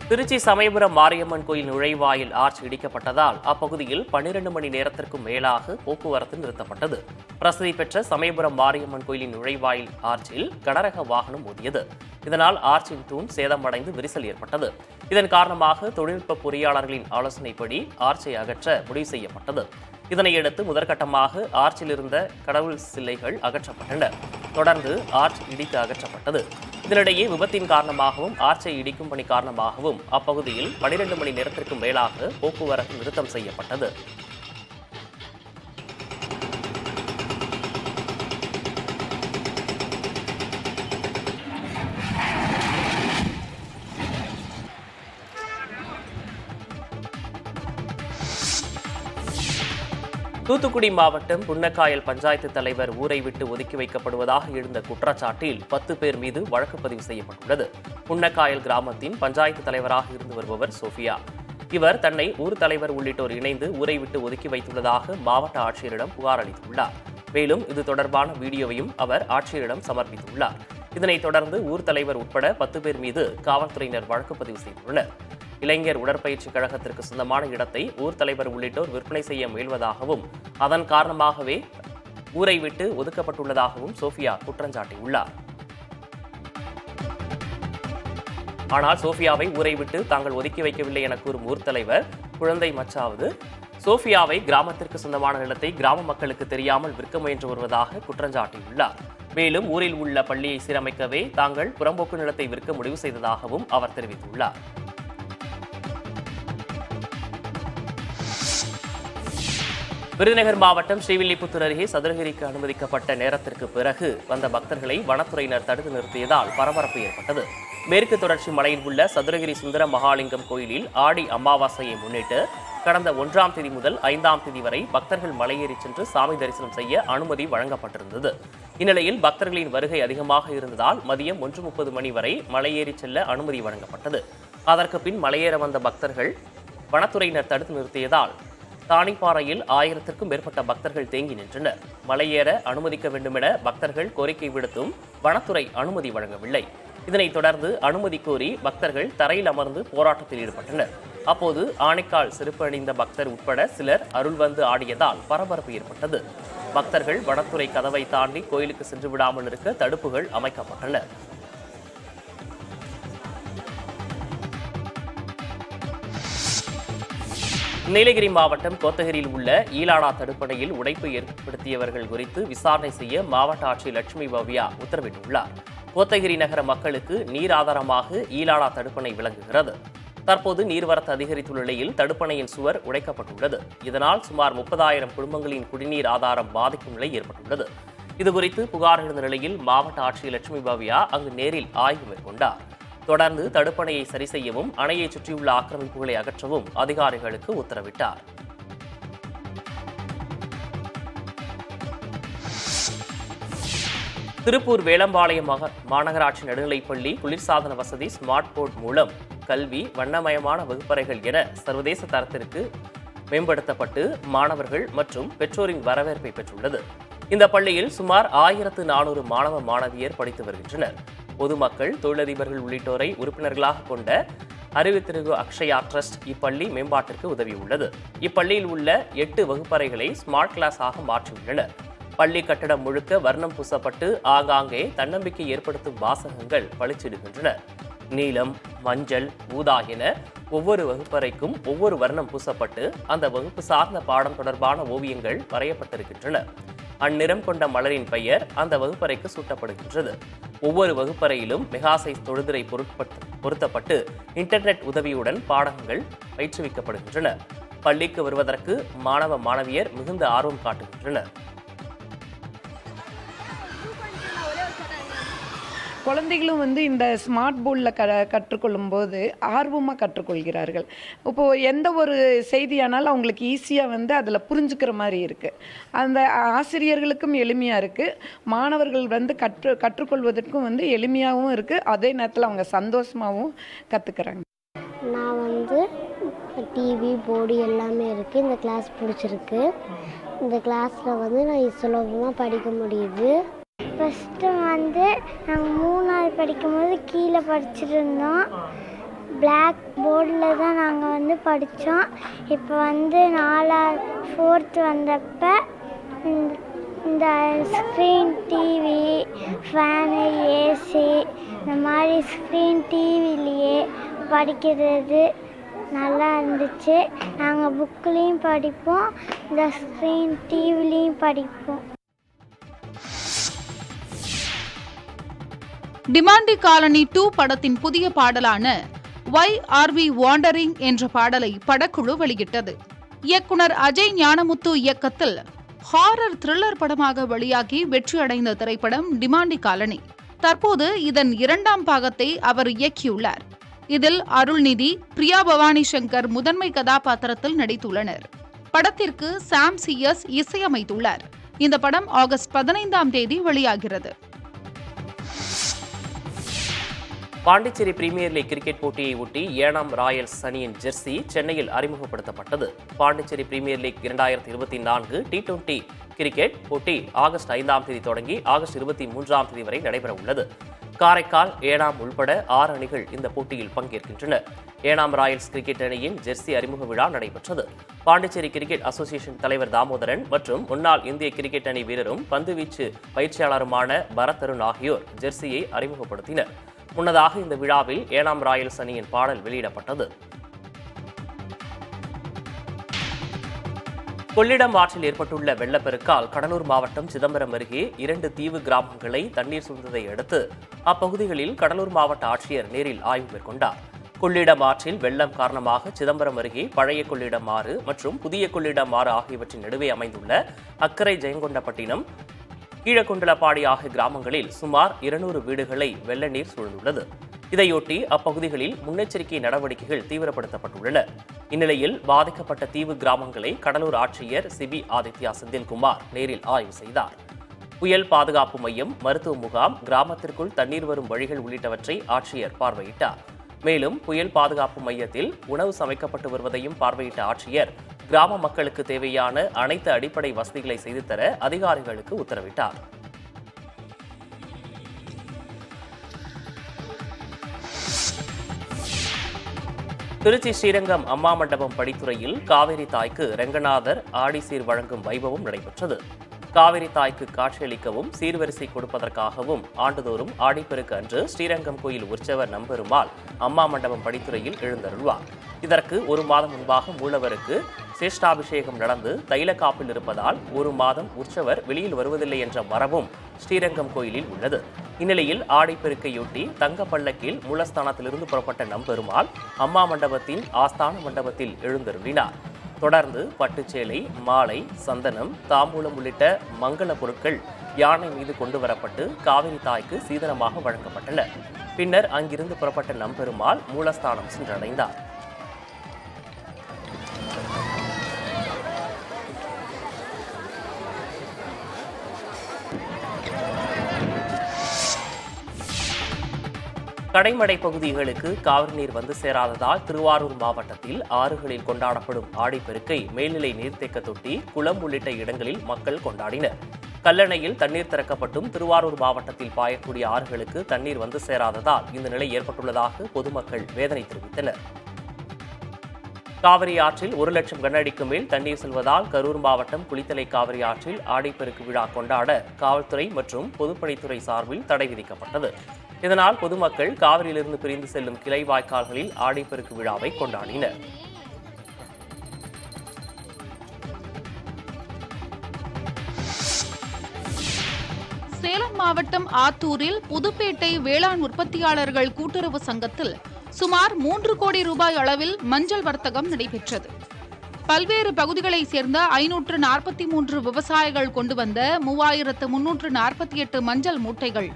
திருச்சி சமயபுரம் மாரியம்மன் கோயில் நுழைவாயில் ஆர்ச் இடிக்கப்பட்டதால் அப்பகுதியில் 12 மணி நேரத்திற்கும் மேலாக போக்குவரத்து நிறுத்தப்பட்டது. பிரசித்தி பெற்ற சமயபுரம் மாரியம்மன் கோயிலின் நுழைவாயில் ஆர்ச்சில் கனரக வாகனம் மோதியது. இதனால் ஆர்ச்சின் தூண் சேதமடைந்து விரிசல் ஏற்பட்டது. இதன் காரணமாக தொழில்நுட்ப பொறியாளர்களின் ஆலோசனைப்படி ஆர்ச்சை அகற்ற முடிவு செய்யப்பட்டது. இதனையடுத்து முதற்கட்டமாக ஆர்ச்சில் இருந்த கடவுள் சிலைகள் அகற்றப்பட்டன. தொடர்ந்து ஆர்ச் இடித்து அகற்றப்பட்டது. இதனிடையே விபத்தின் காரணமாகவும் ஆர்ச்சை இடிக்கும் பணி காரணமாகவும் அப்பகுதியில் 12 மணி நேரத்திற்கும் மேலாக போக்குவரத்து நிறுத்தம் செய்யப்பட்டது. தூத்துக்குடி மாவட்டம் புன்னக்காயல் பஞ்சாயத்து தலைவர் ஊரை விட்டு ஒதுக்கி வைக்கப்படுவதாக எழுந்த குற்றச்சாட்டில் 10 பேர் மீது வழக்கு பதிவு செய்யப்பட்டுள்ளது. புன்னக்காயல் கிராமத்தின் பஞ்சாயத்து தலைவராக இருந்து வருபவர் சோஃபியா. இவர் தன்னை ஊர் தலைவர் உள்ளிட்டோர் இணைந்து ஊரை விட்டு ஒதுக்கி வைத்துள்ளதாக மாவட்ட ஆட்சியரிடம் புகார் அளித்துள்ளார். மேலும் இது தொடர்பான வீடியோவையும் அவர் ஆட்சியரிடம் சமர்ப்பித்துள்ளார். இதனைத் தொடர்ந்து ஊர் தலைவர் உட்பட 10 பேர் மீது காவல்துறையினர் வழக்கு பதிவு செய்துள்ளனர். இளைஞர் உடற்பயிற்சி கழகத்திற்கு சொந்தமான இடத்தை ஊர் தலைவர் உள்ளிட்டோர் விற்பனை செய்ய முயல்வதாகவும் அதன் காரணமாகவே ஊரை விட்டு ஒதுக்கப்பட்டுள்ளதாகவும் சோஃபியா குற்றம் சாட்டியுள்ளார். ஆனால் சோஃபியாவை ஊரை விட்டு தாங்கள் ஒதுக்கி வைக்கவில்லை என கூறும் ஊர் தலைவர் குழந்தை மச்சாவது சோஃபியாவை கிராமத்திற்கு சொந்தமான நிலத்தை கிராம மக்களுக்கு தெரியாமல் விற்க முயன்று வருவதாக குற்றம் சாட்டியுள்ளார். மேலும் ஊரில் உள்ள பள்ளியை சீரமைக்கவே தாங்கள் புறம்போக்கு நிலத்தை விற்க முடிவு செய்ததாகவும் அவர் தெரிவித்துள்ளார். விருதுநகர் மாவட்டம் ஸ்ரீவில்லிபுத்தூர் அருகே சதுரகிரிக்கு அனுமதிக்கப்பட்ட நேரத்திற்கு பிறகு வந்த பக்தர்களை வனத்துறையினர் தடுத்து நிறுத்தியதால் பரபரப்பு ஏற்பட்டது. மேற்கு தொடர்ச்சி மலையில் உள்ள சதுரகிரி சுந்தர மகாலிங்கம் கோயிலில் ஆடி அமாவாசையை முன்னிட்டு கடந்த 1ஆம் தேதி முதல் 5ஆம் தேதி வரை பக்தர்கள் மலையேறி சென்று சாமி தரிசனம் செய்ய அனுமதி வழங்கப்பட்டிருந்தது. இந்நிலையில் பக்தர்களின் வருகை அதிகமாக இருந்ததால் மதியம் 1:30 மணி வரை மலையேறி செல்ல அனுமதி வழங்கப்பட்டது. அதற்கு பின் மலையேற வந்த பக்தர்கள் வனத்துறையினர் தடுத்து நிறுத்தியதால் தானிப்பாறையில் 1000க்கும் மேற்பட்ட பக்தர்கள் தேங்கி நின்றனர். மலையேற அனுமதிக்க வேண்டுமென பக்தர்கள் கோரிக்கை விடுத்தும் வனத்துறை அனுமதி வழங்கவில்லை. இதனைத் தொடர்ந்து அனுமதி கோரி பக்தர்கள் தரையில் அமர்ந்து போராட்டத்தில் ஈடுபட்டனர். அப்போது ஆனைக்கால் செருப்பு அணிந்த பக்தர் உட்பட சிலர் அருள் வந்து ஆடியதால் பரபரப்பு ஏற்பட்டது. பக்தர்கள் வனத்துறை கதவை தாண்டி கோயிலுக்கு சென்று விடாமல் இருக்க தடுப்புகள் அமைக்கப்பட்டன. நீலகிரி மாவட்டம் கோத்தகிரியில் உள்ள ஈலாடா தடுப்பணையில் உடைப்பு ஏற்படுத்தியவர்கள் குறித்து விசாரணை செய்ய மாவட்ட ஆட்சியர் லட்சுமி பவ்யா உத்தரவிட்டுள்ளார். கோத்தகிரி நகர மக்களுக்கு நீர் ஆதாரமாக ஈலாடா தடுப்பணை விளங்குகிறது. தற்போது நீர்வரத்து அதிகரித்துள்ள நிலையில் தடுப்பணையின் சுவர் உடைக்கப்பட்டுள்ளது. இதனால் சுமார் 30,000 குடும்பங்களின் குடிநீர் ஆதாரம் பாதிக்கும் நிலை ஏற்பட்டுள்ளது. இதுகுறித்து புகார் எழுந்த நிலையில் மாவட்ட ஆட்சியர் லட்சுமி பவ்யா அங்கு நேரில் ஆய்வு மேற்கொண்டார். தொடர்ந்து தடுப்பணையை சரி செய்யவும் அணையை சுற்றியுள்ள ஆக்கிரமிப்புகளை அகற்றவும் அதிகாரிகளுக்கு உத்தரவிட்டார். திருப்பூர் வேலம்பாளையம் மாநகராட்சி நடுநிலைப்பள்ளி குளிர்சாதன வசதி ஸ்மார்ட் போர்ட் மூலம் கல்வி வண்ணமயமான வகுப்பறைகள் என சர்வதேச தரத்திற்கு மேம்படுத்தப்பட்டு மாணவர்கள் மற்றும் பெற்றோரின் வரவேற்பை பெற்றுள்ளது. இந்த பள்ளியில் சுமார் 1400 மாணவ மாணவியர் படித்து வருகின்றனர். பொதுமக்கள், தொழிலதிபர்கள் உள்ளிட்டோரை உறுப்பினர்களாக கொண்ட அறிவுத்திருகு அக்ஷயா ட்ரஸ்ட் இப்பள்ளி மேம்பாட்டிற்கு உதவியுள்ளது. இப்பள்ளியில் உள்ள 8 வகுப்பறைகளை ஸ்மார்ட் கிளாஸ் ஆக மாற்றியுள்ளனர். பள்ளி கட்டடம் முழுக்க வர்ணம் பூசப்பட்டு ஆங்காங்கே தன்னம்பிக்கை ஏற்படுத்தும் வாசகங்கள் பளிச்சிடுகின்றன. நீலம், மஞ்சள், ஊதா என ஒவ்வொரு வகுப்பறைக்கும் ஒவ்வொரு வர்ணம் பூசப்பட்டு அந்த வகுப்பு சார்ந்த பாடம் தொடர்பான ஓவியங்கள் வரையப்பட்டிருக்கின்றன. அந்நிறம் கொண்ட மலரின் பெயர் அந்த வகுப்பறைக்கு சூட்டப்படுகின்றது. ஒவ்வொரு வகுப்பறையிலும் மெகாசைஸ் தொழுதிரை பொருத்தப்பட்டு இன்டர்நெட் உதவியுடன் பாடங்கள் பயிற்றுவிக்கப்படுகின்றன. பள்ளிக்கு வருவதற்கு மாணவ மாணவியர் மிகுந்த ஆர்வம் காட்டுகின்றனர். குழந்தைகளும் இந்த ஸ்மார்ட் போர்டில் கற்றுக்கொள்ளும் போது ஆர்வமாக கற்றுக்கொள்கிறார்கள். இப்போது எந்த ஒரு செய்தியானாலும் அவங்களுக்கு ஈஸியாக அதில் புரிஞ்சுக்கிற மாதிரி இருக்குது. அந்த ஆசிரியர்களுக்கும் எளிமையாக இருக்குது, மாணவர்கள் கற்றுக்கொள்வதற்கும் எளிமையாகவும் இருக்குது. அதே நேரத்தில் அவங்க சந்தோஷமாகவும் கற்றுக்கிறாங்க. நான் டிவி போர்டு எல்லாமே இருக்குது. இந்த கிளாஸ் பிடிச்சிருக்கு. இந்த கிளாஸில் நான் சுலபமாக படிக்க முடியுது. ஃபஸ்ட்டு நாங்கள் 3ஆவது படிக்கும்போது கீழே படிச்சுட்டு இருந்தோம். பிளாக் போர்டில் தான் நாங்கள் படித்தோம். இப்போ 4th வந்தப்போ இந்த ஸ்க்ரீன் டிவி, ஃபேனு, ஏசி இந்த மாதிரி ஸ்க்ரீன் டிவிலேயே படிக்கிறது நல்லா இருந்துச்சு. நாங்கள் புக்லேயும் படிப்போம், இந்த ஸ்க்ரீன் டிவிலையும் படிப்போம். டிமாண்டி காலனி 2 படத்தின் புதிய பாடலான வை ஆர் வி வாண்டரிங் என்ற பாடலை படக்குழு வெளியிட்டது. இயக்குனர் அஜய் ஞானமுத்து இயக்கத்தில் ஹாரர் த்ரில்லர் படமாக வெளியாகி வெற்றியடைந்த திரைப்படம் டிமாண்டி காலனி. தற்போது இதன் 2ஆம் பாகத்தை அவர் இயக்கியுள்ளார். இதில் அருள்நிதி, பிரியா பவானி சங்கர் முதன்மை கதாபாத்திரத்தில் நடித்துள்ளனர். படத்திற்கு சாம் சிஎஸ் இசையமைத்துள்ளார். இந்த படம் ஆகஸ்ட் 15ஆம் தேதி வெளியாகிறது. பாண்டிச்சேரி பிரீமியர் லீக் கிரிக்கெட் போட்டியை ஒட்டி ஏனாம் ராயல்ஸ் அணியின் ஜெர்சி சென்னையில் அறிமுகப்படுத்தப்பட்டது. Pondicherry premier league 2024 T20 cricket போட்டி ஆகஸ்ட் 5ஆம் தேதி தொடங்கி ஆகஸ்ட் 23ஆம் தேதி வரை நடைபெற உள்ளது. காரைக்கால், ஏனாம் உள்பட 6 அணிகள் இந்த போட்டியில் பங்கேற்கின்றன. ஏனாம் ராயல்ஸ் கிரிக்கெட் அணியின் ஜெர்சி அறிமுக விழா நடைபெற்றது. பாண்டிச்சேரி கிரிக்கெட் அசோசியேஷன் தலைவர் தாமோதரன் மற்றும் முன்னாள் இந்திய கிரிக்கெட் அணி வீரரும் பந்துவீச்சு பயிற்சியாளருமான பரத் தருண் ஆகியோர் ஜெர்சியை அறிமுகப்படுத்தினர். முன்னதாக இந்த விழாவில் ஏனாம் ராயல்ஸ் அணியின் பாடல் வெளியிடப்பட்டது. கொள்ளிடம் ஆற்றில் ஏற்பட்டுள்ள வெள்ளப்பெருக்கால் கடலூர் மாவட்டம் சிதம்பரம் அருகே 2 தீவு கிராமங்களை தண்ணீர் சூழ்ந்ததை அடுத்து அப்பகுதிகளில் கடலூர் மாவட்ட ஆட்சியர் நேரில் ஆய்வு மேற்கொண்டார். கொள்ளிடம் ஆற்றில் வெள்ளம் காரணமாக சிதம்பரம் அருகே பழைய கொள்ளிடம் ஆறு மற்றும் புதிய கொள்ளிடம் ஆறு ஆகியவற்றின் நடுவே அமைந்துள்ள அக்கரை ஜெயங்கொண்டப்பட்டினம், கீழக்கொண்டலப்பாடி ஆகிய கிராமங்களில் சுமார் 200 வீடுகளை வெள்ள நீர் சூழ்ந்துள்ளது. இதையொட்டி அப்பகுதிகளில் முன்னெச்சரிக்கை நடவடிக்கைகள் தீவிரப்படுத்தப்பட்டுள்ளன. இந்நிலையில் பாதிக்கப்பட்ட தீவு கிராமங்களை கடலூர் ஆட்சியர் சிபி ஆதித்யா செந்தில்குமார் நேரில் ஆய்வு செய்தார். புயல் பாதுகாப்பு மையம், மருத்துவ முகாம், கிராமத்திற்குள் தண்ணீர் வரும் வழிகள் உள்ளிட்டவற்றை ஆட்சியர் பார்வையிட்டார். மேலும் புயல் பாதுகாப்பு மையத்தில் உணவு சமைக்கப்பட்டு வருவதையும் பார்வையிட்ட ஆட்சியர் கிராம மக்களுக்கு தேவையான அனைத்து அடிப்படை வசதிகளை செய்து தர அதிகாரிகளுக்கு உத்தரவிட்டார். திருச்சி ஸ்ரீரங்கம் அம்மா மண்டபம் படித்துறையில் காவிரி தாய்க்கு ரெங்கநாதர் ஆடிசீர் வழங்கும் வைபவம் நடைபெற்றது. காவிரி தாய்க்கு காட்சியளிக்கவும் சீர்வரிசை கொடுப்பதற்காகவும் ஆண்டுதோறும் ஆடிப்பெருக்கு அன்று ஸ்ரீரங்கம் கோயில் உற்சவர் நம்பெருமாள் அம்மா மண்டபம் படித்துறையில் எழுந்தருள்வார். இதற்கு 1 மாதம் முன்பாக மூலவருக்கு சேஷ்டாபிஷேகம் நடந்து தைல காப்பில் இருப்பதால் 1 மாதம் உற்சவர் வெளியில் வருவதில்லை என்ற மரபும் ஸ்ரீரங்கம் கோயிலில் உள்ளது. இந்நிலையில் ஆடிப்பெருக்கையொட்டி தங்க பல்லக்கில் மூலஸ்தானத்திலிருந்து புறப்பட்ட நம்பெருமாள் அம்மா மண்டபத்தின் ஆஸ்தான மண்டபத்தில் எழுந்தருளினார். தொடர்ந்து பட்டுச்சேலை, மாலை, சந்தனம், தாம்பூலம் உள்ளிட்ட மங்கள பொருட்கள் யானை மீது கொண்டு வரப்பட்டு காவிரி தாய்க்கு சீதனமாக வழங்கப்பட்டன. பின்னர் அங்கிருந்து புறப்பட்ட நம்பெருமாள் மூலஸ்தானம் சென்றடைந்தார். கடைமடை பகுதிகளுக்கு காவிரி நீர் வந்து சேராததால் திருவாரூர் மாவட்டத்தில் ஆறுகளில் கொண்டாடப்படும் ஆடிப்பெருக்கை மேல்நிலை நீர்த்தேக்க தொட்டி, குளம் உள்ளிட்ட இடங்களில் மக்கள் கொண்டாடினர். கல்லணையில் தண்ணீர் திறக்கப்பட்டும் திருவாரூர் மாவட்டத்தில் பாயக்கூடிய ஆறுகளுக்கு தண்ணீர் வந்து சேராததால் இந்த நிலை ஏற்பட்டுள்ளதாக பொதுமக்கள் வேதனை தெரிவித்தனர். காவிரி ஆற்றில் 1 லட்சம் கனஅடிக்கு மேல் தண்ணீர் செல்வதால் கரூர் மாவட்டம் குளித்தலை காவிரி ஆற்றில் ஆடிப்பெருக்கு விழா கொண்டாட காவல்துறை மற்றும் பொதுப்பணித்துறை சார்பில் தடை விதிக்கப்பட்டது. இதனால் பொதுமக்கள் காவிரியிலிருந்து பிரிந்து செல்லும் கிளை வாய்க்கால்களில் ஆடிப்பெருக்கு விழாவை கொண்டாடினர். சேலம் மாவட்டம் ஆத்தூரில் புதுப்பேட்டை வேளாண் உற்பத்தியாளர்கள் கூட்டுறவு சங்கத்தில் சுமார் 3 கோடி ரூபாய் அளவில் மஞ்சள் வர்த்தகம் நடைபெற்றது. பல்வேறு பகுதிகளைச் சேர்ந்த 543 விவசாயிகள் கொண்டு வந்த 3348 மஞ்சள் மூட்டைகள்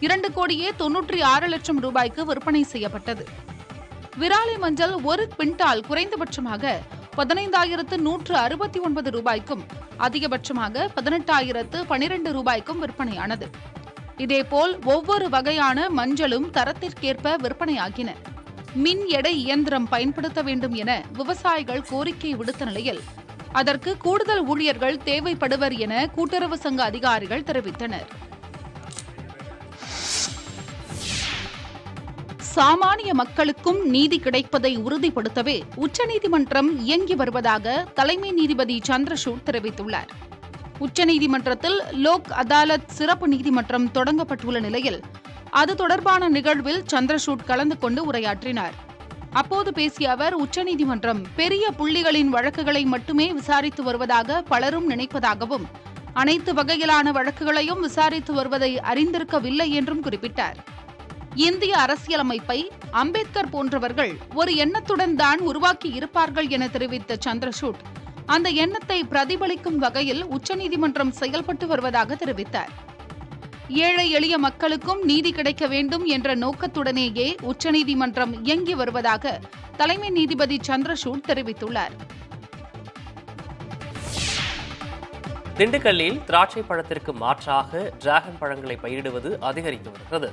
2 கோடியே 96 லட்சம் ரூபாய்க்கு விற்பனை செய்யப்பட்டது. விராலி மஞ்சள் 1 குவிண்டால் குறைந்தபட்சமாக 15,169 ரூபாய்க்கும் அதிகபட்சமாக 18,012 ரூபாய்க்கும் விற்பனையானது. இதேபோல் ஒவ்வொரு வகையான மஞ்சளும் தரத்திற்கேற்ப விற்பனையாகின. மின் எடை இயந்திரம் பயன்படுத்த வேண்டும் என விவசாயிகள் கோரிக்கை விடுத்த நிலையில் அதற்கு கூடுதல் ஊழியர்கள் தேவைப்படுவர் என கூட்டுறவு சங்க அதிகாரிகள் தெரிவித்தனர். சாமானிய மக்களுக்கும் நீதி கிடைப்பதை உறுதிப்படுத்தவே உச்சநீதிமன்றம் இயங்கி வருவதாக தலைமை நீதிபதி சந்திரசூட் தெரிவித்துள்ளார். உச்சநீதிமன்றத்தில் லோக் அதாலத் சிறப்பு நீதிமன்றம் தொடங்கப்பட்டுள்ள நிலையில் அது தொடர்பான நிகழ்வில் சந்திரசூட் கலந்து கொண்டு உரையாற்றினார். அப்போது பேசிய அவர், உச்சநீதிமன்றம் பெரிய புள்ளிகளின் வழக்குகளை மட்டுமே விசாரித்து வருவதாக பலரும் நினைப்பதாகவும் அனைத்து வகையிலான வழக்குகளையும் விசாரித்து வருவதை அறிந்திருக்கவில்லை என்றும் குறிப்பிட்டார். இந்திய அரசியலமைப்பை அம்பேத்கர் போன்றவர்கள் ஒரு எண்ணத்துடன் தான் உருவாக்கி இருப்பார்கள் என தெரிவித்த சந்திரசூட், அந்த எண்ணத்தை பிரதிபலிக்கும் வகையில் உச்சநீதிமன்றம் செயல்பட்டு வருவதாக தெரிவித்தார். ஏழை எளிய மக்களுக்கும் நீதி கிடைக்க வேண்டும் என்ற நோக்கத்துடனேயே உச்சநீதிமன்றம் இயங்கி வருவதாக தலைமை நீதிபதி சந்திரசூட் தெரிவித்துள்ளார். திண்டுக்கல்லில் திராட்சை பழத்திற்கு மாற்றாக டிராகன் பழங்களை பயிரிடுவது அதிகரித்து வருகிறது.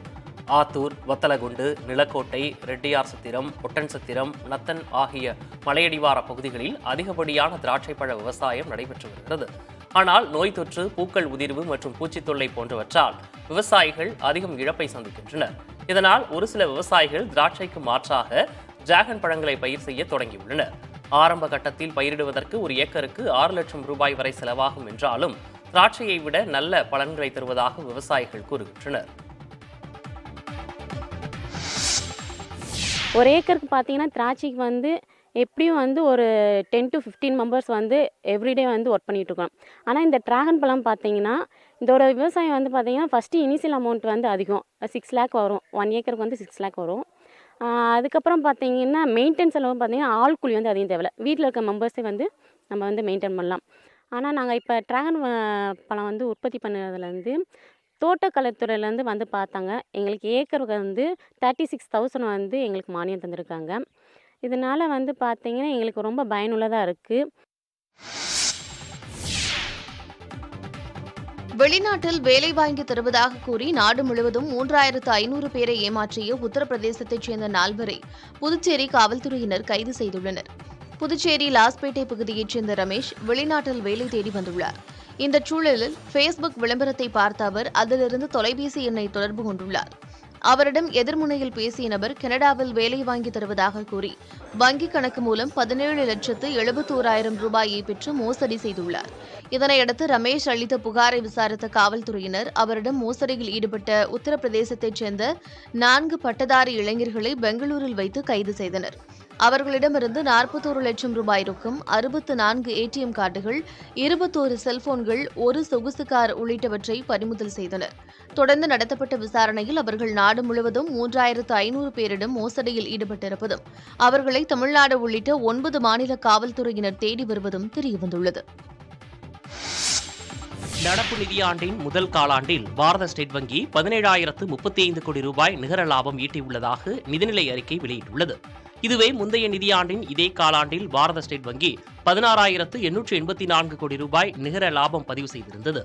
ஆத்தூர், வத்தலகுண்டு, நிலக்கோட்டை, ரெட்டியார் சத்திரம், ஒட்டன் சத்திரம், நத்தன் ஆகிய மலையடிவார பகுதிகளில் அதிகப்படியான திராட்சை பழ விவசாயம் நடைபெற்று வருகிறது. ஆனால் நோய் தொற்று, பூக்கள் உதிர்வு மற்றும் பூச்சித்தொல்லை போன்றவற்றால் விவசாயிகள் அதிகம் இழப்பை சந்திக்கின்றனர். இதனால் ஒரு சில விவசாயிகள் திராட்சைக்கு மாற்றாக டிராகன் பழங்களை பயிர் செய்ய தொடங்கியுள்ளனர். ஆரம்ப கட்டத்தில் பயிரிடுவதற்கு ஒரு ஏக்கருக்கு 6 லட்சம் ரூபாய் வரை செலவாகும் என்றாலும் திராட்சையை விட நல்ல பலன்களை தருவதாக விவசாயிகள் கூறுகின்றனர். ஒரு ஏக்கருக்கு பார்த்தீங்கன்னா திராட்சைக்கு வந்து எப்படியும் வந்து ஒரு 10 to 15 மெம்பர்ஸ் வந்து எவ்ரிடே வந்து ஒர்க் பண்ணிகிட்டு இருக்கோம். ஆனால் இந்த டிராகன் பழம் பார்த்தீங்கன்னா இதோட விவசாயம் வந்து பார்த்தீங்கன்னா ஃபஸ்ட்டு இனிஷியல் அமௌண்ட் வந்து அதிகம் 6 lakh வரும். 1 ஏக்கருக்கு வந்து 6 lakh வரும். அதுக்கப்புறம் பார்த்தீங்கன்னா மெயின்டெனன்ஸ் செலவு பார்த்தீங்கன்னா ஆள் கூலி வந்து அதிகம் தேவையில்ல. வீட்டில் இருக்க மெம்பர்ஸே வந்து நம்ம வந்து மெயின்டைன் பண்ணலாம். ஆனால் நாங்கள் இப்போ டிராகன் பழம் வந்து உற்பத்தி பண்ணுறதுலேருந்து தோட்டக்கலைத்துறையிலேருந்து வந்து பார்த்தாங்க. எங்களுக்கு ஏக்கருக்கு வந்து 36,000 வந்து எங்களுக்கு மானியம் தந்திருக்காங்க. இதனால் வந்து பார்த்தீங்கன்னா எங்களுக்கு ரொம்ப பயனுள்ளதாக இருக்குது. வெளிநாட்டில் வேலை வாங்கி தருவதாக கூறி நாடு முழுவதும் 3,500 பேரை ஏமாற்றிய உத்தரப்பிரதேசத்தைச் சேர்ந்த 4 புதுச்சேரி காவல்துறையினர் கைது செய்துள்ளனர். புதுச்சேரி லாஸ்பேட்டை பகுதியைச் சேர்ந்த ரமேஷ் வெளிநாட்டில் வேலை தேடி வந்துள்ளார். இந்த சூழலில் ஃபேஸ்புக் விளம்பரத்தை பார்த்த அவர் அதிலிருந்து தொலைபேசி எண்ணை தொடர்பு கொண்டுள்ளார். அவரிடம் எதிர்முனையில் பேசிய நபர் கனடாவில் வேலை வாங்கி தருவதாக கூறி வங்கிக் கணக்கு மூலம் 17,71,000 ரூபாயை பெற்று மோசடி செய்துள்ளார். இதனையடுத்து ரமேஷ் அளித்த புகாரை விசாரித்த காவல்துறையினர் அவரிடம் மோசடியில் ஈடுபட்ட உத்தரப்பிரதேசத்தைச் சேர்ந்த 4 பட்டதாரி இளைஞர்களை பெங்களூரில் வைத்து கைது செய்தனர். அவர்களிடமிருந்து 41 லட்சம் ரூபாய் ரொக்கம், 64 ATM கார்டுகள், 21 செல்போன்கள், 1 சொகுசு கார் உள்ளிட்டவற்றை பறிமுதல் செய்தனர். தொடர்ந்து நடத்தப்பட்ட விசாரணையில் அவர்கள் நாடு முழுவதும் 3,500 பேரிடம் மோசடியில் ஈடுபட்டிருப்பதும் அவர்களை தமிழ்நாடு உள்ளிட்ட 9 மாநில காவல்துறையினர் தேடி வருவதும் தெரியவந்துள்ளது. நடப்பு நிதியாண்டின் முதல் காலாண்டில் பாரத ஸ்டேட் வங்கி 17,035 கோடி ரூபாய் நிகர லாபம் ஈட்டியுள்ளதாக நிதிநிலை அறிக்கை வெளியிட்டுள்ளது. இதுவே முந்தைய நிதியாண்டின் இதே காலாண்டில் பாரத ஸ்டேட் வங்கி 16,884 கோடி ரூபாய் நிகர லாபம் பதிவு செய்திருந்தது.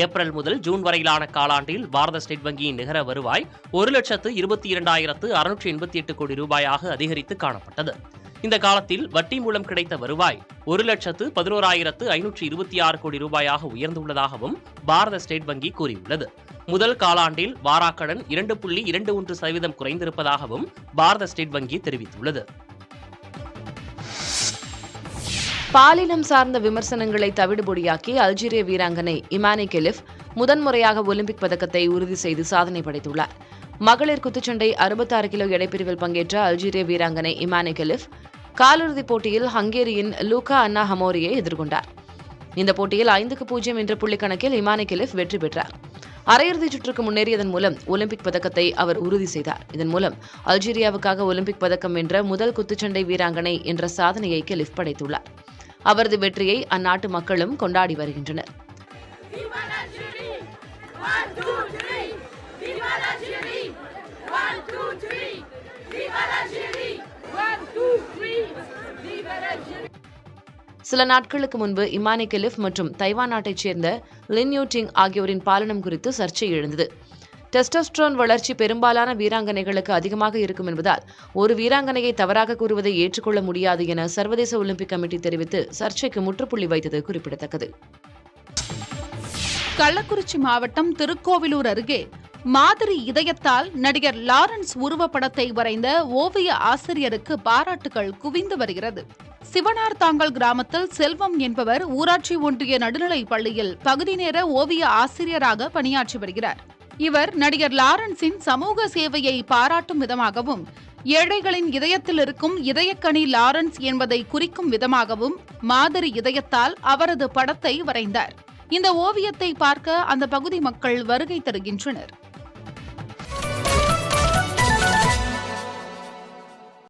ஏப்ரல் முதல் ஜூன் வரையிலான காலாண்டில் பாரத ஸ்டேட் வங்கியின் நிகர வருவாய் 1,22,688 கோடி ரூபாயாக அதிகரித்து காணப்பட்டது. இந்த காலத்தில் வட்டி மூலம் கிடைத்த வருவாய் 1,11,526 கோடி ரூபாயாக உயர்ந்துள்ளதாகவும் பாரத ஸ்டேட் வங்கி கூறியுள்ளது. முதல் காலாண்டில் வாராக்கடன் 2.21% குறைந்திருப்பதாகவும் பாரத ஸ்டேட் வங்கி தெரிவித்துள்ளது. பாலினம் சார்ந்த விமர்சனங்களை தவிடுபொடியாக்கி அல்ஜீரிய வீராங்கனை இமானி கெலிஃப் முதன்முறையாக ஒலிம்பிக் பதக்கத்தை உறுதி செய்து சாதனை படைத்துள்ளார். மகளிர் குத்துச்சண்டை 66 கிலோ எடைப்பிரிவில் பங்கேற்ற அல்ஜீரிய வீராங்கனை இமானி கெலிஃப் காலிறுதிப் போட்டியில் ஹங்கேரியின் லூகா அன்னா ஹமோரியை எதிர்கொண்டார். இந்த போட்டியில் 5-0 என்ற புள்ளிக்கணக்கில் இமானி கெலிஃப் வெற்றி பெற்றார். அரையிறுதிச் சுற்றுக்கு முன்னேறியதன் மூலம் ஒலிம்பிக் பதக்கத்தை அவர் உறுதி செய்தார். இதன் மூலம் அல்ஜீரியாவுக்காக ஒலிம்பிக் பதக்கம் வென்ற முதல் குத்துச்சண்டை வீராங்கனை என்ற சாதனையை கெலிஃப் படைத்துள்ளார். அவரது வெற்றியை அந்நாட்டு மக்களும் கொண்டாடி வருகின்றனர். சில நாட்களுக்கு முன்பு இமானி கெலிஃப் மற்றும் தைவான் நாட்டைச் சேர்ந்த லின் யூ டிங் ஆகியோரின் பாலினம் குறித்து சர்ச்சை எழுந்தது. டெஸ்டோஸ்டரோன் வளர்ச்சி பெரும்பாலான வீராங்கனைகளுக்கு அதிகமாக இருக்கும் என்பதால் ஒரு வீராங்கனையை தவறாக கூறுவதை ஏற்றுக்கொள்ள முடியாது என சர்வதேச ஒலிம்பிக் கமிட்டி தெரிவித்து சர்ச்சைக்கு முற்றுப்புள்ளி வைத்தது குறிப்பிடத்தக்கது. கள்ளக்குறிச்சி மாவட்டம் திருக்கோவிலூர் அருகே மாதிரி இதயத்தால் நடிகர் லாரன்ஸ் உருவப்படத்தை வரைந்த ஓவிய ஆசிரியருக்கு பாராட்டுகள் குவிந்து வருகிறது. சிவனார்தாங்கல் கிராமத்தில் செல்வம் என்பவர் ஊராட்சி ஒன்றிய நடுநிலைப் பள்ளியில் பகுதி நேர ஓவிய ஆசிரியராக பணியாற்றி வருகிறார். இவர் நடிகர் லாரன்ஸின் சமூக சேவையை பாராட்டும் விதமாகவும் ஏழைகளின் இதயத்தில் இருக்கும் இதயக்கனி லாரன்ஸ் என்பதை குறிக்கும் விதமாகவும் மாதிரி இதயத்தால் அவரது படத்தை வரைந்தார். இந்த ஓவியத்தை பார்க்க அந்த பகுதி மக்கள் வருகை தருகின்றனர்.